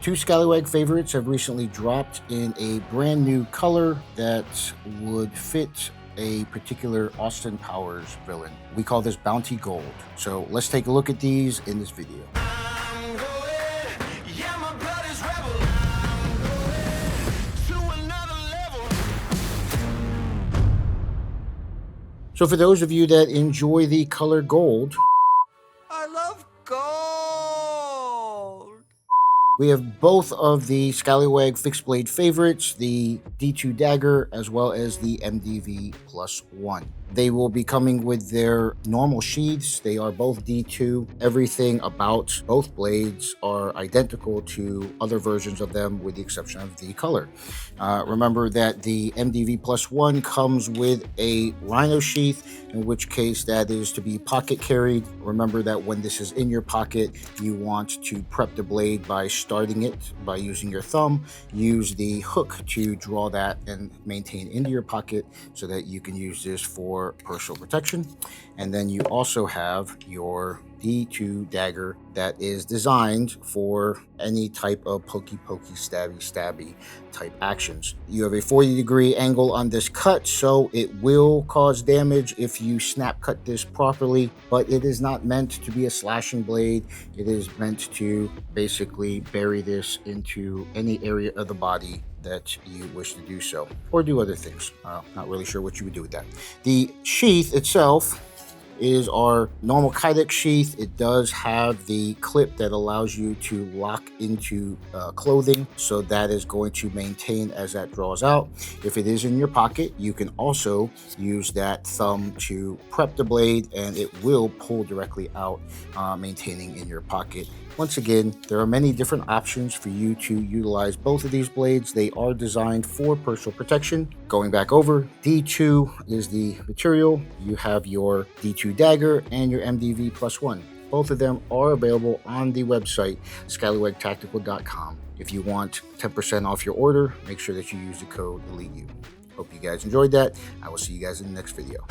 Two Skallywag favorites have recently dropped in a brand new color that would fit a particular Austin Powers villain. We call this Bounty Gold. So let's take a look at these in this video. So for those of you that enjoy the color gold, I love gold. we have both of the Skallywag fixed blade favorites, the D2 Dagger as well as the MDV Plus One. They will be coming with their normal sheaths. They are both D2. Everything about both blades are identical to other versions of them with the exception of the color. Remember that the MDV Plus One comes with a Rhino sheath, in which case that is to be pocket carried. Remember that when this is in your pocket, you want to prep the blade by starting it by using your thumb. Use the hook to draw that and maintain into your pocket so that you can use this for personal protection. And then you also have your D2 Dagger that is designed for any type of pokey stabby type actions. You have a 40-degree angle on this cut, so it will cause damage if you snap cut this properly, but it is not meant to be a slashing blade. It is meant to basically bury this into any area of the body that you wish to do so, or do other things. Not really sure what you would do with that. The sheath itself is our normal Kydex sheath. It does have the clip that allows you to lock into clothing, so that is going to maintain as that draws out. If it is in your pocket, you can also use that thumb to prep the blade and it will pull directly out, maintaining in your pocket. Once again, there are many different options for you to utilize both of these blades. They are designed for personal protection. Going back over, D2 is the material. You have your D2 Dagger and your MDV Plus One. Both of them are available on the website, skallywagtactical.com. If you want 10% off your order, make sure that you use the code ELITEU. Hope you guys enjoyed that. I will see you guys in the next video.